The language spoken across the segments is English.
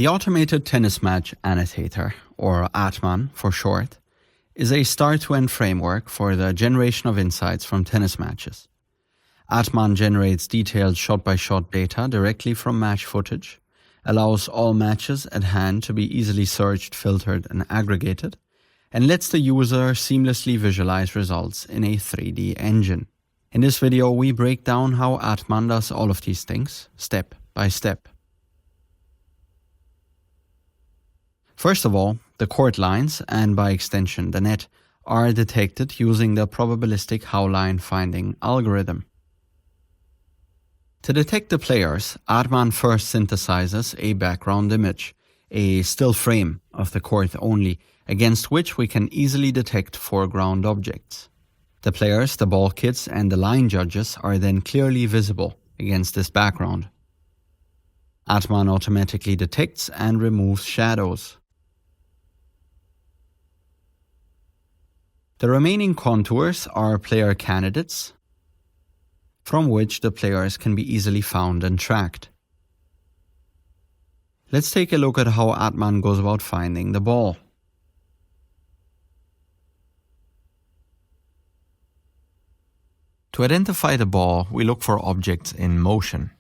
The automated tennis match annotator, or ATMAN for short, is a start-to-end framework for the generation of insights from tennis matches. ATMAN generates detailed shot-by-shot data directly from match footage, allows all matches at hand to be easily searched, filtered, and aggregated, and lets the user seamlessly visualize results in a 3D engine. In this video, we break down how ATMAN does all of these things, step by step. First of all, the court lines, and by extension the net, are detected using the probabilistic how-line finding algorithm. To detect the players, ATMAN first synthesizes a background image, a still frame of the court only, against which we can easily detect foreground objects. The players, the ball kids, and the line judges are then clearly visible against this background. ATMAN automatically detects and removes shadows. The remaining contours are player candidates, from which the players can be easily found and tracked. Let's take a look at how ATMAN goes about finding the ball. To identify the ball, we look for objects in motion.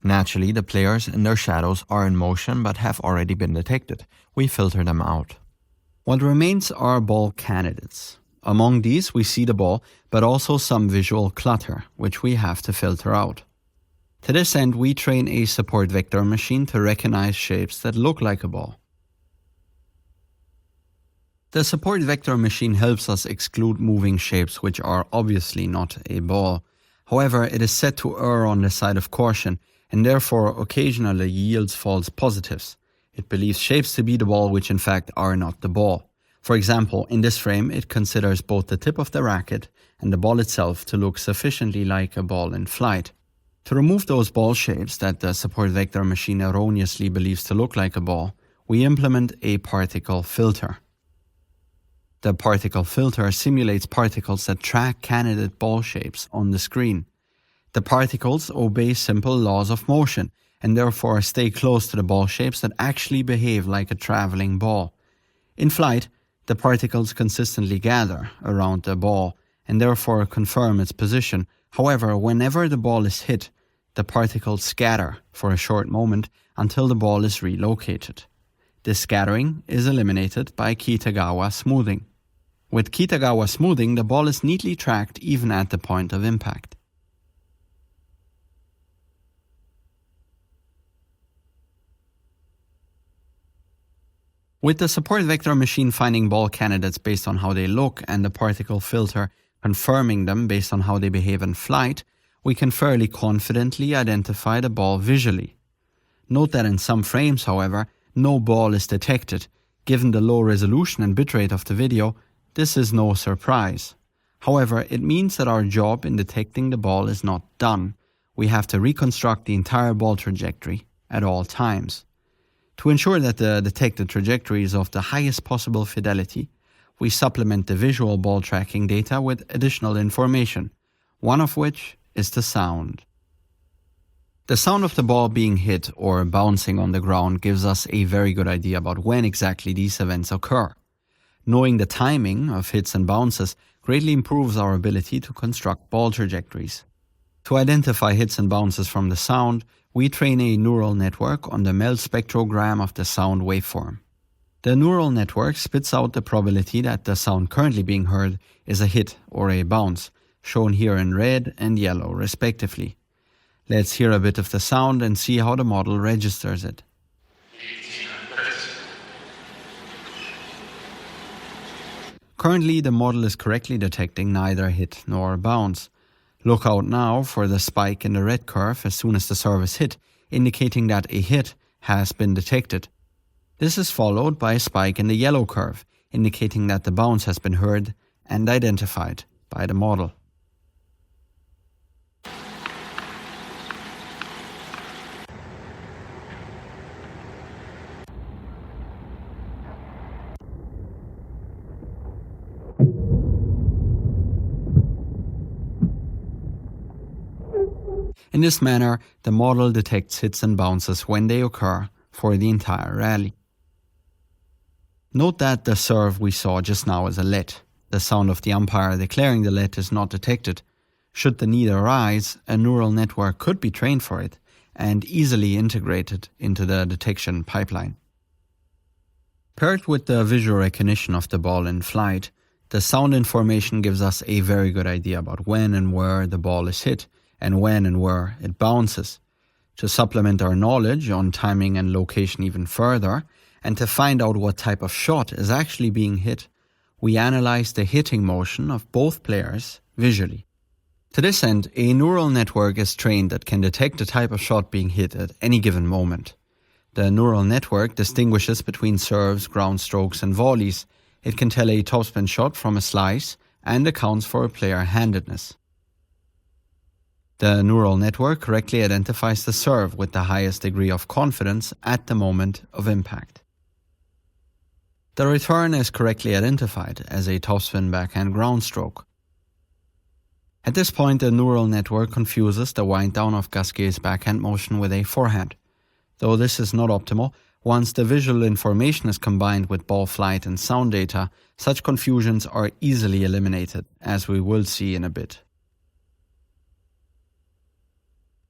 Naturally, the players and their shadows are in motion but have already been detected. We filter them out. What remains are ball candidates. Among these, we see the ball, but also some visual clutter, which we have to filter out. To this end, we train a support vector machine to recognize shapes that look like a ball. The support vector machine helps us exclude moving shapes which are obviously not a ball. However, it is set to err on the side of caution, and therefore occasionally yields false positives. It believes shapes to be the ball which in fact are not the ball. For example, in this frame it considers both the tip of the racket and the ball itself to look sufficiently like a ball in flight. To remove those ball shapes that the support vector machine erroneously believes to look like a ball, we implement a particle filter. The particle filter simulates particles that track candidate ball shapes on the screen. The particles obey simple laws of motion and therefore stay close to the ball shapes that actually behave like a traveling ball. In flight, the particles consistently gather around the ball and therefore confirm its position. However, whenever the ball is hit, the particles scatter for a short moment until the ball is relocated. This scattering is eliminated by Kitagawa smoothing. With Kitagawa smoothing, the ball is neatly tracked even at the point of impact. With the support vector machine finding ball candidates based on how they look and the particle filter confirming them based on how they behave in flight, we can fairly confidently identify the ball visually. Note that in some frames, however, no ball is detected. Given the low resolution and bitrate of the video, this is no surprise. However, it means that our job in detecting the ball is not done. We have to reconstruct the entire ball trajectory at all times. To ensure that the detected trajectory is of the highest possible fidelity, we supplement the visual ball tracking data with additional information, one of which is the sound. The sound of the ball being hit or bouncing on the ground gives us a very good idea about when exactly these events occur. Knowing the timing of hits and bounces greatly improves our ability to construct ball trajectories. To identify hits and bounces from the sound, we train a neural network on the MEL spectrogram of the sound waveform. The neural network spits out the probability that the sound currently being heard is a hit or a bounce, shown here in red and yellow respectively. Let's hear a bit of the sound and see how the model registers it. Currently, the model is correctly detecting neither hit nor bounce. Look out now for the spike in the red curve as soon as the serve is hit, indicating that a hit has been detected. This is followed by a spike in the yellow curve, indicating that the bounce has been heard and identified by the model. In this manner, the model detects hits and bounces when they occur for the entire rally. Note that the serve we saw just now is a let. The sound of the umpire declaring the let is not detected. Should the need arise, a neural network could be trained for it and easily integrated into the detection pipeline. Paired with the visual recognition of the ball in flight, the sound information gives us a very good idea about when and where the ball is hit and when and where it bounces. To supplement our knowledge on timing and location even further, and to find out what type of shot is actually being hit, we analyze the hitting motion of both players visually. To this end, a neural network is trained that can detect the type of shot being hit at any given moment. The neural network distinguishes between serves, ground strokes and volleys. It can tell a topspin shot from a slice and accounts for a player handedness. The neural network correctly identifies the serve with the highest degree of confidence at the moment of impact. The return is correctly identified as a topspin backhand ground stroke. At this point, the neural network confuses the wind down of Gasquet's backhand motion with a forehand. Though this is not optimal, once the visual information is combined with ball flight and sound data, such confusions are easily eliminated, as we will see in a bit.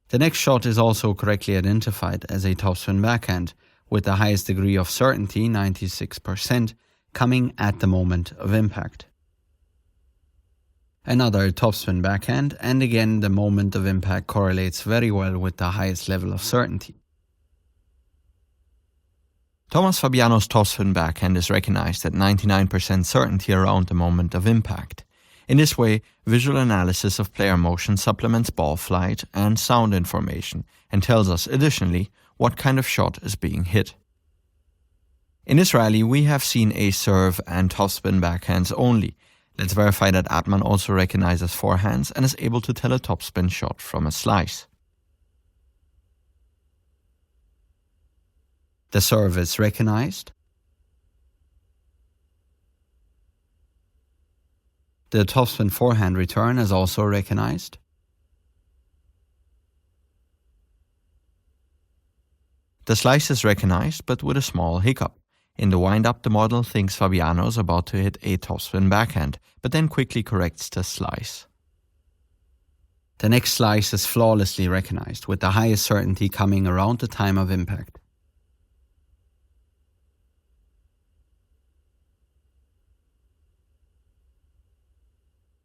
The next shot is also correctly identified as a topspin backhand, with the highest degree of certainty, 96%, coming at the moment of impact. Another topspin backhand, and again the moment of impact correlates very well with the highest level of certainty. Thomas Fabiano's topspin backhand is recognized at 99% certainty around the moment of impact. In this way, visual analysis of player motion supplements ball flight and sound information and tells us additionally what kind of shot is being hit. In this rally, we have seen a serve and topspin backhands only. Let's verify that ATMAN also recognizes forehands and is able to tell a topspin shot from a slice. The serve is recognized. The topspin forehand return is also recognized. The slice is recognized, but with a small hiccup. In the wind-up, the model thinks Fabiano is about to hit a topspin backhand, but then quickly corrects the slice. The next slice is flawlessly recognized, with the highest certainty coming around the time of impact.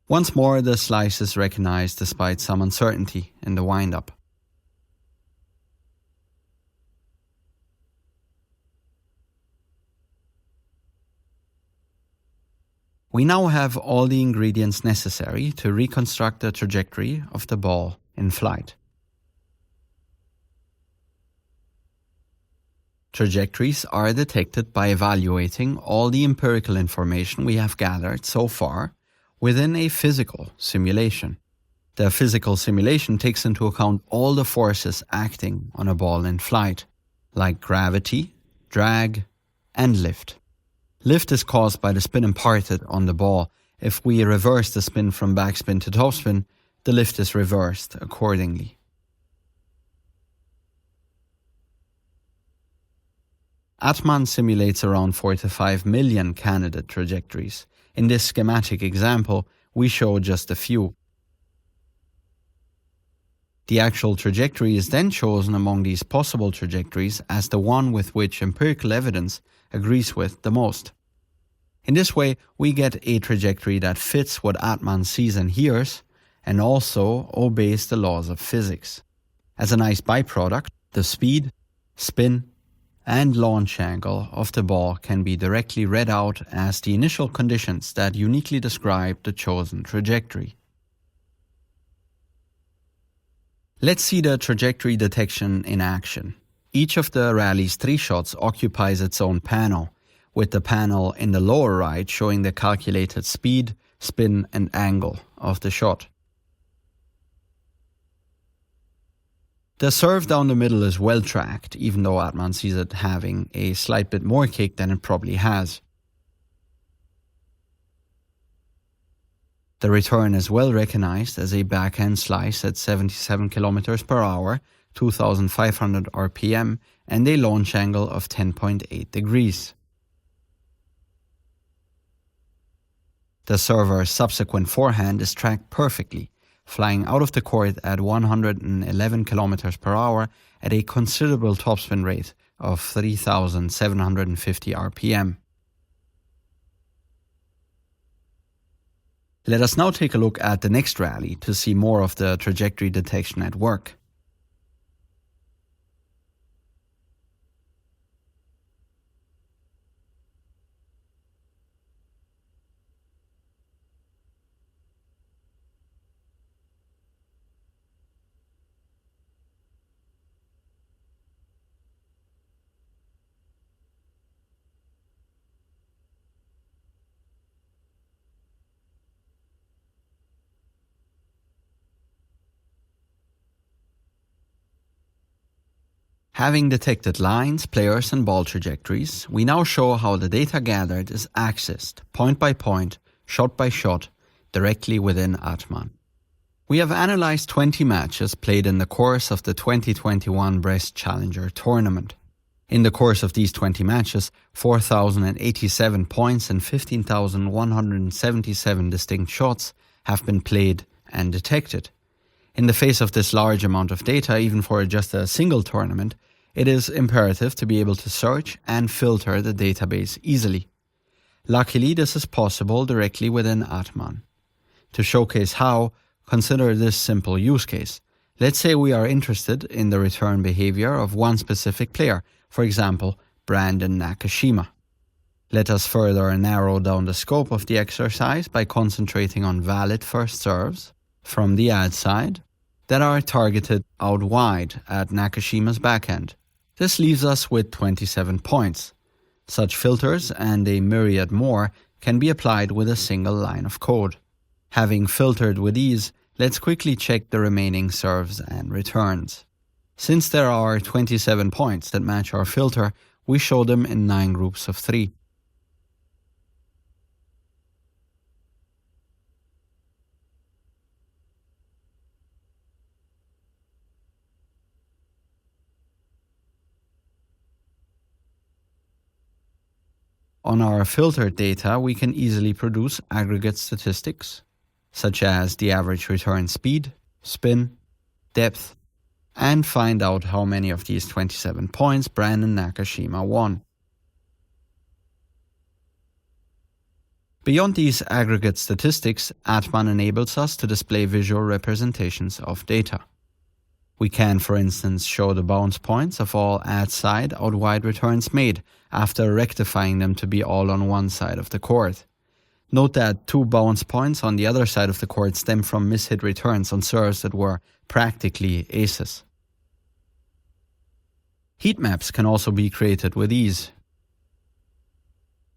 Once more, the slice is recognized despite some uncertainty in the wind-up. We now have all the ingredients necessary to reconstruct the trajectory of the ball in flight. Trajectories are detected by evaluating all the empirical information we have gathered so far within a physical simulation. The physical simulation takes into account all the forces acting on a ball in flight, like gravity, drag, and lift. Lift is caused by the spin imparted on the ball. If we reverse the spin from backspin to topspin, the lift is reversed accordingly. ATMAN simulates around 4 to 5 million candidate trajectories. In this schematic example, we show just a few. The actual trajectory is then chosen among these possible trajectories as the one with which empirical evidence agrees with the most. In this way, we get a trajectory that fits what ATMAN sees and hears, and also obeys the laws of physics. As a nice byproduct, the speed, spin, and launch angle of the ball can be directly read out as the initial conditions that uniquely describe the chosen trajectory. Let's see the trajectory detection in action. Each of the rally's 3 shots occupies its own panel, with the panel in the lower right showing the calculated speed, spin, and angle of the shot. The serve down the middle is well tracked, even though ATMAN sees it having a slight bit more kick than it probably has. The return is well recognized as a backhand slice at 77 km per hour, 2500 RPM, and a launch angle of 10.8 degrees. The server's subsequent forehand is tracked perfectly, flying out of the court at 111 km per hour at a considerable topspin rate of 3,750 RPM. Let us now take a look at the next rally to see more of the trajectory detection at work. Having detected lines, players and ball trajectories, we now show how the data gathered is accessed, point by point, shot by shot, directly within ATMAN. We have analyzed 20 matches played in the course of the 2021 Brest Challenger tournament. In the course of these 20 matches, 4,087 points and 15,177 distinct shots have been played and detected. In the face of this large amount of data, even for just a single tournament, it is imperative to be able to search and filter the database easily. Luckily, this is possible directly within ATMAN. To showcase how, consider this simple use case. Let's say we are interested in the return behavior of one specific player, for example, Brandon Nakashima. Let us further narrow down the scope of the exercise by concentrating on valid first serves from the ad side that are targeted out wide at Nakashima's backhand. This leaves us with 27 points. Such filters and a myriad more can be applied with a single line of code. Having filtered with ease, let's quickly check the remaining serves and returns. Since there are 27 points that match our filter, we show them in 9 groups of 3. On our filtered data, we can easily produce aggregate statistics, such as the average return speed, spin, depth, and find out how many of these 27 points Brandon Nakashima won. Beyond these aggregate statistics, ATMAN enables us to display visual representations of data. We can, for instance, show the bounce points of all ad-side out-wide returns made after rectifying them to be all on one side of the court. Note that 2 bounce points on the other side of the court stem from mishit returns on serves that were practically aces. Heat maps can also be created with ease.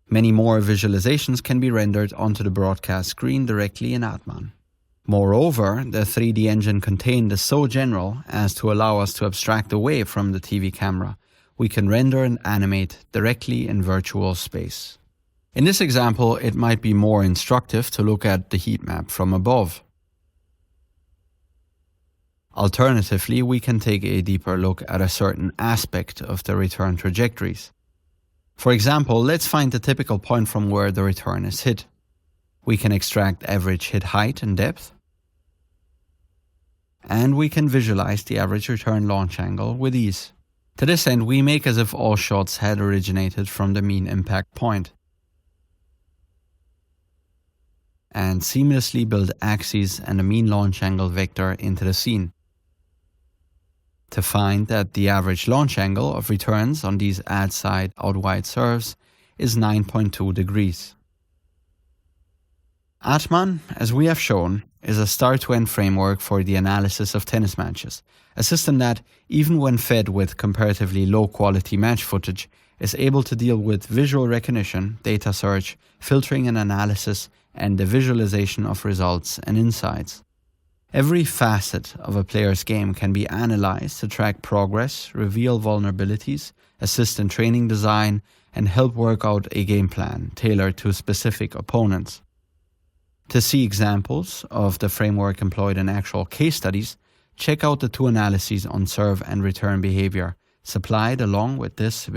Many more visualizations can be rendered onto the broadcast screen directly in ATMAN. Moreover, the 3D engine contained is so general as to allow us to abstract away from the TV camera. We can render and animate directly in virtual space. In this example, it might be more instructive to look at the heat map from above. Alternatively, we can take a deeper look at a certain aspect of the return trajectories. For example, let's find the typical point from where the return is hit. We can extract average hit height and depth, and we can visualize the average return launch angle with ease. To this end, we make as if all shots had originated from the mean impact point, and seamlessly build axes and a mean launch angle vector into the scene. To find that the average launch angle of returns on these ad-side out-wide serves is 9.2 degrees. ATMAN, as we have shown, is a start-to-end framework for the analysis of tennis matches, a system that, even when fed with comparatively low-quality match footage, is able to deal with visual recognition, data search, filtering and analysis, and the visualization of results and insights. Every facet of a player's game can be analyzed to track progress, reveal vulnerabilities, assist in training design, and help work out a game plan tailored to specific opponents. To see examples of the framework employed in actual case studies, check out the 2 analyses on serve and return behavior supplied along with this video.